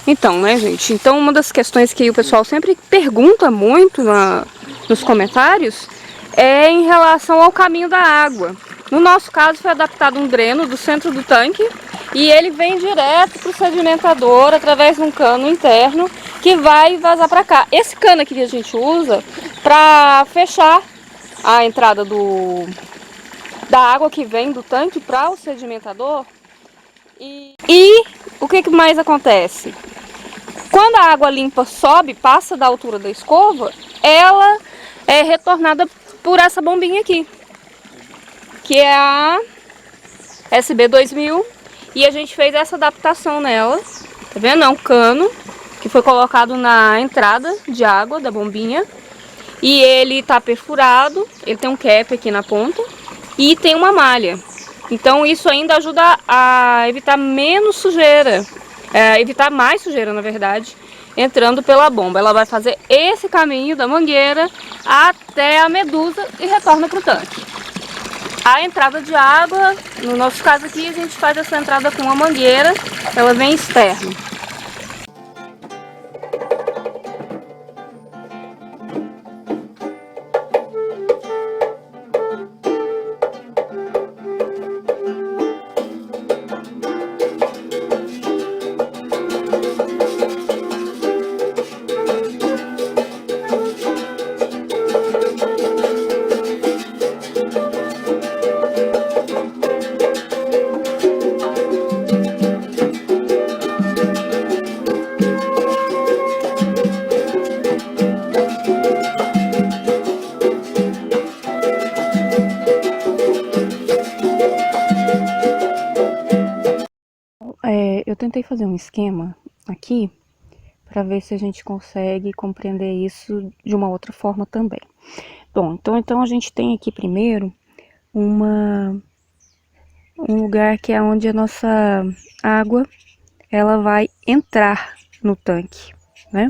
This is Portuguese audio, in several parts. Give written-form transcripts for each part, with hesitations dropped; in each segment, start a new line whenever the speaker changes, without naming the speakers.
Então, né, gente? Então, uma das questões que o pessoal sempre pergunta muito nos comentários é em relação ao caminho da água. No nosso caso, foi adaptado um dreno do centro do tanque e ele vem direto para o sedimentador através de um cano interno que vai vazar para cá. Esse cano aqui que a gente usa para fechar a entrada da água que vem do tanque para o sedimentador. E o que mais acontece? Quando a água limpa sobe, passa da altura da escova, ela é retornada por essa bombinha aqui, que é a SB2000, e a gente fez essa adaptação nela, tá vendo? É um cano que foi colocado na entrada de água da bombinha, e ele tá perfurado, ele tem um cap aqui na ponta, e tem uma malha. Então isso ainda ajuda a evitar menos sujeira, evitar mais sujeira, na verdade, entrando pela bomba. Ela vai fazer esse caminho da mangueira até a medusa e retorna para o tanque. A entrada de água, no nosso caso aqui, a gente faz essa entrada com uma mangueira, ela vem externa. Eu tentei fazer um esquema aqui para ver se a gente consegue compreender isso de uma outra forma também. Bom, então a gente tem aqui primeiro um lugar que é onde a nossa água ela vai entrar no tanque, né?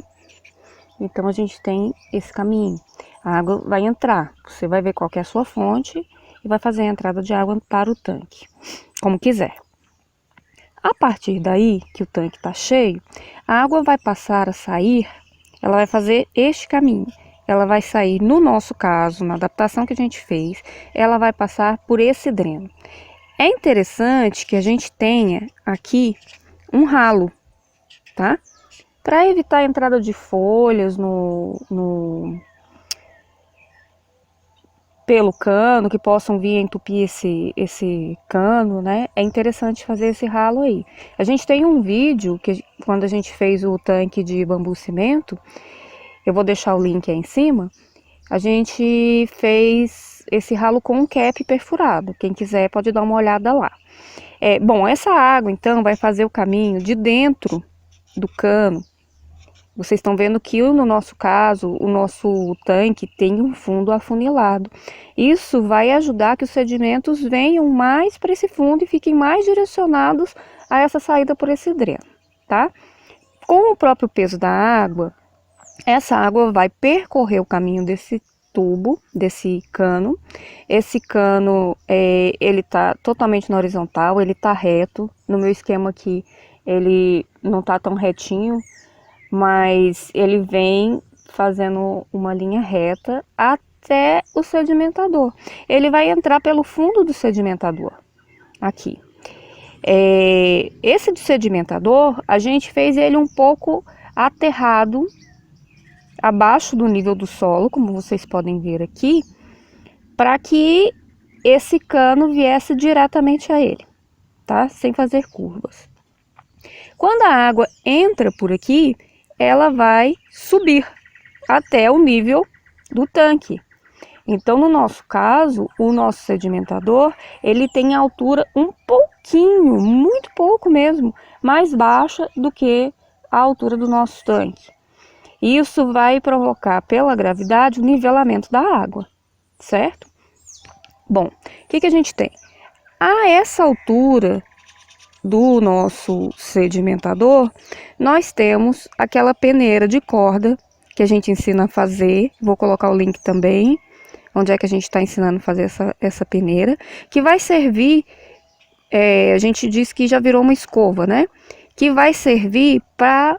Então a gente tem esse caminho. A água vai entrar, você vai ver qual que é a sua fonte e vai fazer a entrada de água para o tanque, como quiser. A partir daí, que o tanque está cheio, a água vai passar a sair, ela vai fazer este caminho. Ela vai sair, no nosso caso, na adaptação que a gente fez, ela vai passar por esse dreno. É interessante que a gente tenha aqui um ralo, tá? Para evitar a entrada de folhas pelo cano, que possam vir entupir esse cano, né? É interessante fazer esse ralo aí. A gente tem um vídeo, que quando a gente fez o tanque de bambu cimento, eu vou deixar o link aí em cima, a gente fez esse ralo com um cap perfurado. Quem quiser pode dar uma olhada lá. Bom, essa água então vai fazer o caminho de dentro do cano. Vocês estão vendo que no nosso caso, o nosso tanque tem um fundo afunilado. Isso vai ajudar que os sedimentos venham mais para esse fundo e fiquem mais direcionados a essa saída por esse dreno, tá? Com o próprio peso da água, essa água vai percorrer o caminho desse tubo, desse cano. Esse cano, ele tá totalmente na horizontal, ele tá reto. No meu esquema aqui, ele não tá tão retinho, mas ele vem fazendo uma linha reta até o sedimentador. Ele vai entrar pelo fundo do sedimentador, aqui. Esse do sedimentador, a gente fez ele um pouco aterrado, abaixo do nível do solo, como vocês podem ver aqui, para que esse cano viesse diretamente a ele, tá? Sem fazer curvas. Quando a água entra por aqui, ela vai subir até o nível do tanque. Então, no nosso caso, o nosso sedimentador, ele tem a altura um pouquinho, muito pouco mesmo, mais baixa do que a altura do nosso tanque. Isso vai provocar, pela gravidade, o nivelamento da água, certo? Bom, o que a gente tem? A essa altura do nosso sedimentador, nós temos aquela peneira de corda que a gente ensina a fazer. Vou colocar o link também, onde é que a gente está ensinando a fazer essa peneira, que vai servir, a gente diz que já virou uma escova, né? Que vai servir para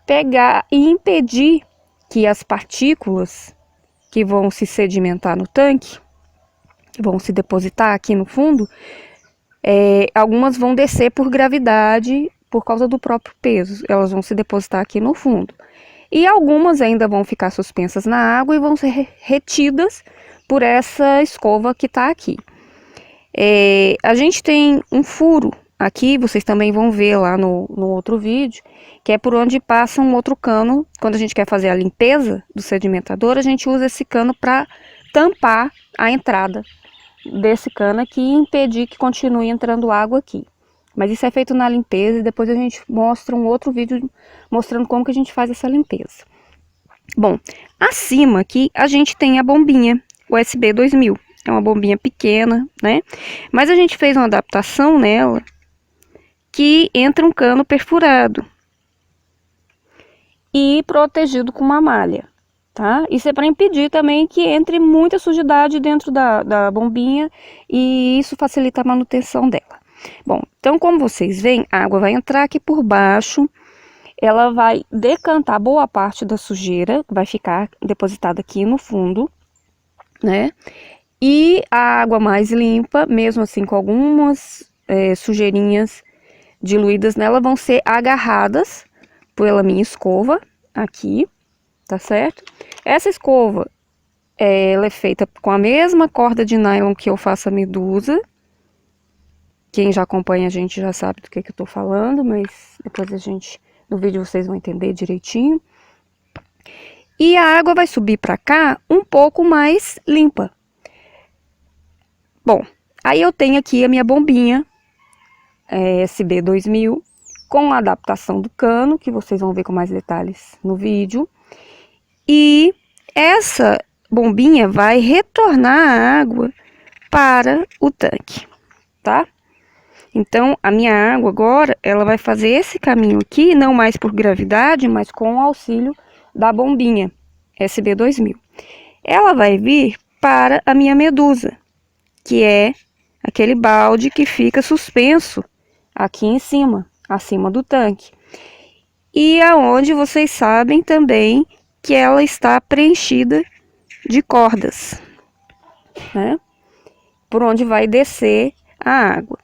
pegar e impedir que as partículas que vão se sedimentar no tanque, vão se depositar aqui no fundo, algumas vão descer por gravidade, por causa do próprio peso, elas vão se depositar aqui no fundo. E algumas ainda vão ficar suspensas na água e vão ser retidas por essa escova que está aqui. A gente tem um furo aqui, vocês também vão ver lá no outro vídeo, que é por onde passa um outro cano. Quando a gente quer fazer a limpeza do sedimentador, a gente usa esse cano para tampar a entrada desse cano aqui e impedir que continue entrando água aqui. Mas isso é feito na limpeza e depois a gente mostra um outro vídeo mostrando como que a gente faz essa limpeza. Bom, acima aqui a gente tem a bombinha USB 2000. É uma bombinha pequena, né? Mas a gente fez uma adaptação nela que entra um cano perfurado e protegido com uma malha, tá? Isso é para impedir também que entre muita sujidade dentro da bombinha e isso facilita a manutenção dela. Bom, então como vocês veem, a água vai entrar aqui por baixo, ela vai decantar boa parte da sujeira, vai ficar depositada aqui no fundo, né? E a água mais limpa, mesmo assim com algumas sujeirinhas diluídas nela, vão ser agarradas pela minha escova aqui, tá certo? Essa escova, ela é feita com a mesma corda de nylon que eu faço a medusa. Quem já acompanha a gente já sabe do que eu tô falando, mas depois no vídeo vocês vão entender direitinho. E a água vai subir pra cá um pouco mais limpa. Bom, aí eu tenho aqui a minha bombinha USB 2000 com a adaptação do cano, que vocês vão ver com mais detalhes no vídeo. E essa bombinha vai retornar a água para o tanque, tá? Então, a minha água agora, ela vai fazer esse caminho aqui, não mais por gravidade, mas com o auxílio da bombinha USB 2000. Ela vai vir para a minha medusa, que é aquele balde que fica suspenso aqui em cima, acima do tanque. E aonde vocês sabem também que ela está preenchida de cordas, né? Por onde vai descer a água.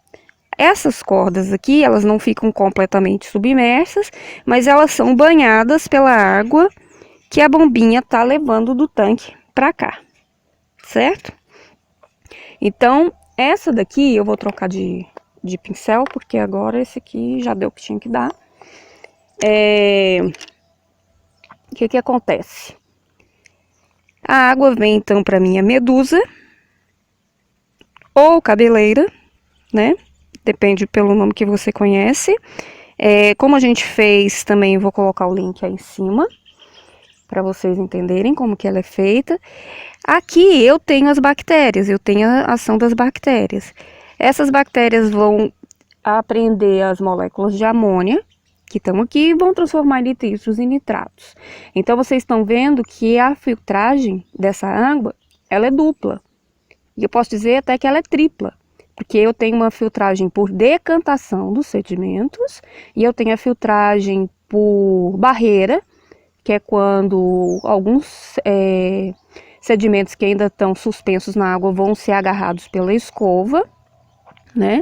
Essas cordas aqui, elas não ficam completamente submersas, mas elas são banhadas pela água que a bombinha tá levando do tanque para cá, certo? Então, essa daqui eu vou trocar de pincel, porque agora esse aqui já deu o que tinha que dar. O que acontece? A água vem então para minha medusa ou cabeleira, né? Depende pelo nome que você conhece. Como a gente fez também, vou colocar o link aí em cima, para vocês entenderem como que ela é feita. Aqui eu tenho as bactérias, eu tenho a ação das bactérias. Essas bactérias vão apreender as moléculas de amônia, que estão aqui, e vão transformar nitritos em nitratos. Então, vocês estão vendo que a filtragem dessa água, ela é dupla. E eu posso dizer até que ela é tripla. Porque eu tenho uma filtragem por decantação dos sedimentos e eu tenho a filtragem por barreira, que é quando alguns sedimentos que ainda estão suspensos na água vão ser agarrados pela escova, né?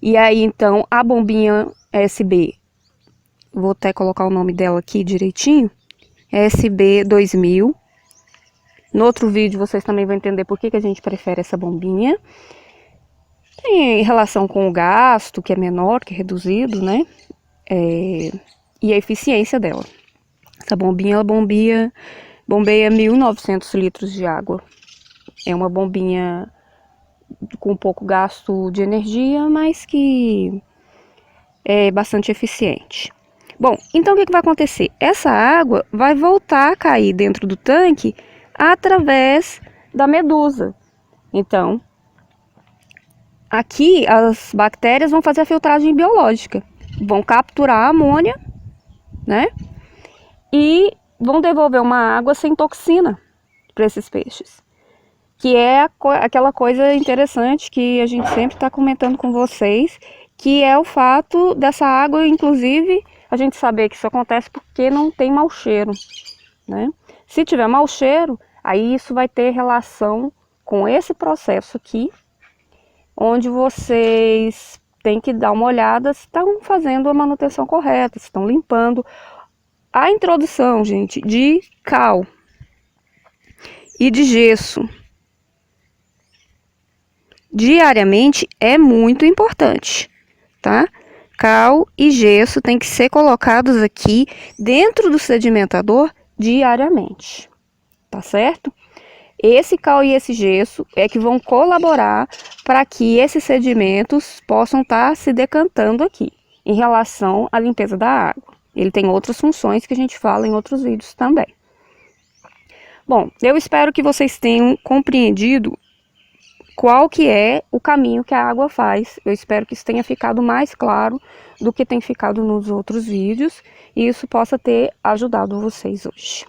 E aí, então, a bombinha USB, vou até colocar o nome dela aqui direitinho, USB 2000. No outro vídeo vocês também vão entender por que a gente prefere essa bombinha. Tem relação com o gasto, que é menor, que é reduzido, né? E a eficiência dela. Essa bombinha, ela bombeia 1.900 litros de água. É uma bombinha com pouco gasto de energia, mas que é bastante eficiente. Bom, então o que vai acontecer? Essa água vai voltar a cair dentro do tanque através da medusa. Então, aqui as bactérias vão fazer a filtragem biológica, vão capturar a amônia, né? E vão devolver uma água sem toxina para esses peixes. Que é aquela coisa interessante que a gente sempre está comentando com vocês, que é o fato dessa água, inclusive, a gente saber que isso acontece porque não tem mau cheiro, né? Se tiver mau cheiro, aí isso vai ter relação com esse processo aqui, onde vocês têm que dar uma olhada se estão fazendo a manutenção correta, se estão limpando. A introdução, gente, de cal e de gesso diariamente é muito importante, tá? Cal e gesso tem que ser colocados aqui dentro do sedimentador diariamente, tá certo? Esse cal e esse gesso é que vão colaborar para que esses sedimentos possam estar se decantando aqui em relação à limpeza da água. Ele tem outras funções que a gente fala em outros vídeos também. Bom, eu espero que vocês tenham compreendido qual que é o caminho que a água faz. Eu espero que isso tenha ficado mais claro do que tem ficado nos outros vídeos e isso possa ter ajudado vocês hoje.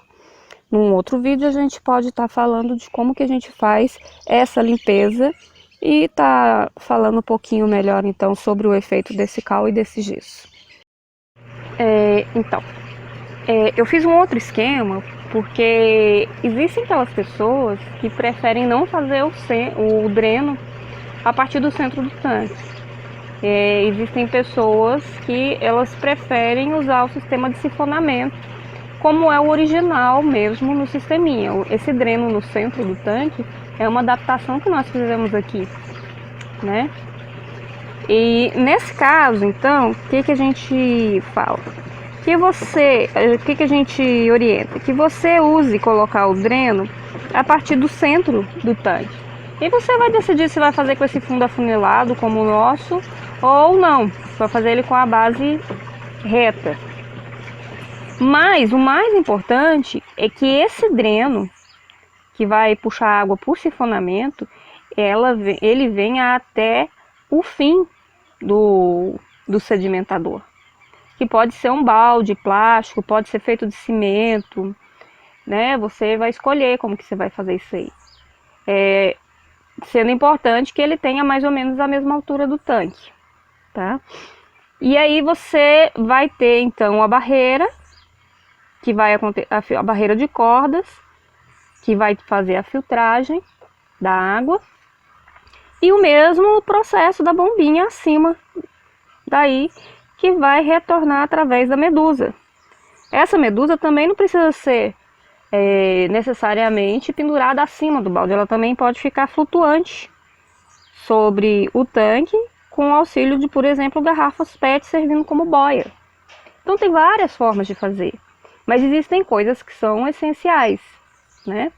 Num outro vídeo a gente pode estar falando de como que a gente faz essa limpeza e tá falando um pouquinho melhor então sobre o efeito desse cal e desse gesso. Eu fiz um outro esquema porque existem aquelas pessoas que preferem não fazer o dreno a partir do centro do tanque. Existem pessoas que elas preferem usar o sistema de sifonamento, como é o original mesmo no sisteminha. Esse dreno no centro do tanque é uma adaptação que nós fizemos aqui, né? E nesse caso, então, o que a gente fala? O que a gente orienta? Que você use colocar o dreno a partir do centro do tanque. E você vai decidir se vai fazer com esse fundo afunilado como o nosso ou não. Vai fazer ele com a base reta. Mas o mais importante é que esse dreno, que vai puxar água por sifonamento, ele venha até o fim do sedimentador. Que pode ser um balde plástico, pode ser feito de cimento, né? Você vai escolher como que você vai fazer isso aí. Sendo importante que ele tenha mais ou menos a mesma altura do tanque, tá? E aí você vai ter então a barreira, que vai acontecer a barreira de cordas, que vai fazer a filtragem da água, e o mesmo processo da bombinha acima daí, que vai retornar através da medusa. Essa medusa também não precisa ser necessariamente pendurada acima do balde, ela também pode ficar flutuante sobre o tanque com o auxílio de, por exemplo, garrafas PET servindo como boia. Então tem várias formas de fazer, mas existem coisas que são essenciais, né?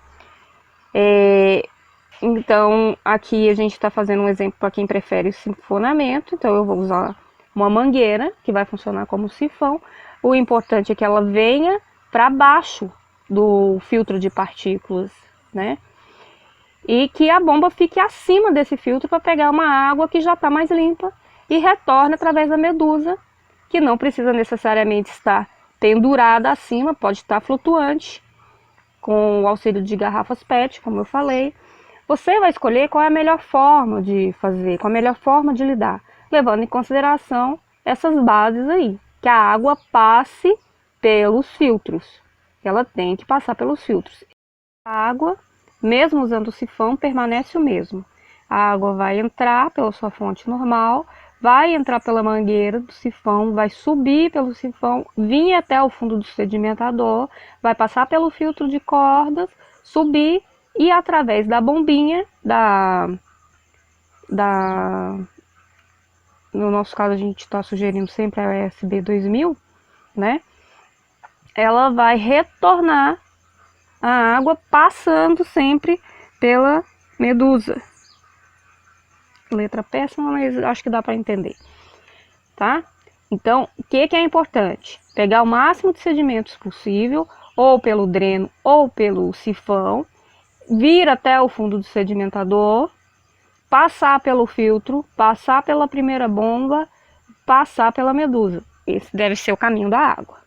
Então aqui a gente está fazendo um exemplo para quem prefere o sifonamento, então eu vou usar uma mangueira que vai funcionar como sifão. O importante é que ela venha para baixo do filtro de partículas, né? E que a bomba fique acima desse filtro para pegar uma água que já está mais limpa e retorne através da medusa, que não precisa necessariamente estar pendurada acima, pode estar flutuante, com o auxílio de garrafas PET, como eu falei. Você vai escolher qual é a melhor forma de fazer, qual é a melhor forma de lidar, levando em consideração essas bases aí, que a água passe pelos filtros, ela tem que passar pelos filtros. A água, mesmo usando o sifão, permanece o mesmo. A água vai entrar pela sua fonte normal, vai entrar pela mangueira do sifão, vai subir pelo sifão, vir até o fundo do sedimentador, vai passar pelo filtro de cordas, subir e através da bombinha no nosso caso a gente está sugerindo sempre a USB 2000, né? Ela vai retornar a água passando sempre pela medusa. Letra péssima, mas acho que dá para entender, tá? Então, o que é importante? Pegar o máximo de sedimentos possível, ou pelo dreno, ou pelo sifão, vir até o fundo do sedimentador, passar pelo filtro, passar pela primeira bomba, passar pela medusa. Esse deve ser o caminho da água.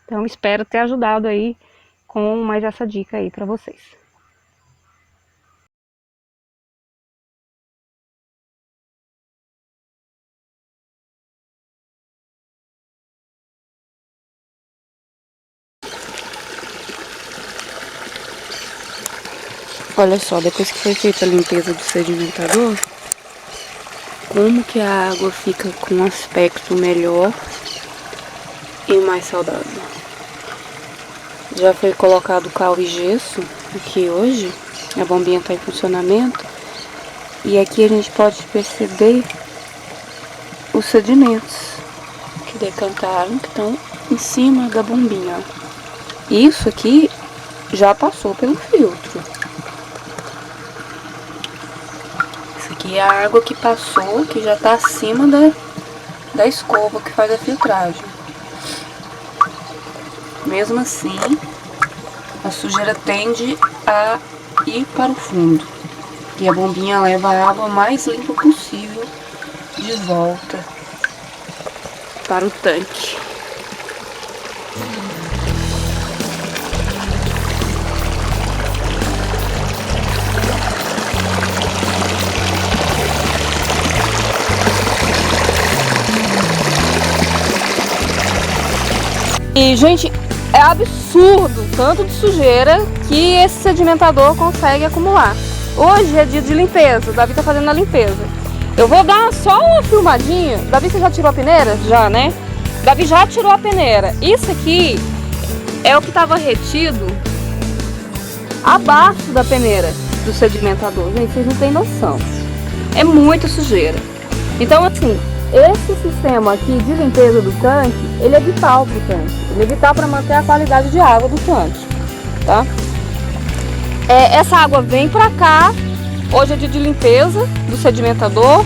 Então, espero ter ajudado aí com mais essa dica aí para vocês. Olha só, depois que foi feita a limpeza do sedimentador, como que a água fica com um aspecto melhor e mais saudável. Já foi colocado cal e gesso aqui hoje, a bombinha está em funcionamento, e aqui a gente pode perceber os sedimentos que decantaram, que estão em cima da bombinha. Isso aqui já passou pelo filtro. Isso aqui é a água que passou, que já está acima da escova que faz a filtragem. Mesmo assim, a sujeira tende a ir para o fundo. E a bombinha leva a água mais limpa possível de volta para o tanque. E, gente, é absurdo o tanto de sujeira que esse sedimentador consegue acumular. Hoje é dia de limpeza, o Davi tá fazendo a limpeza. Eu vou dar só uma filmadinha. Davi, você já tirou a peneira? Já, né? Davi já tirou a peneira. Isso aqui é o que estava retido abaixo da peneira do sedimentador. Gente, vocês não têm noção. É muita sujeira. Então, assim, esse sistema aqui de limpeza do tanque, ele é vital para o tanque. Ele é vital para manter a qualidade de água do tanque, tá? Essa água vem para cá. Hoje é dia de limpeza do sedimentador.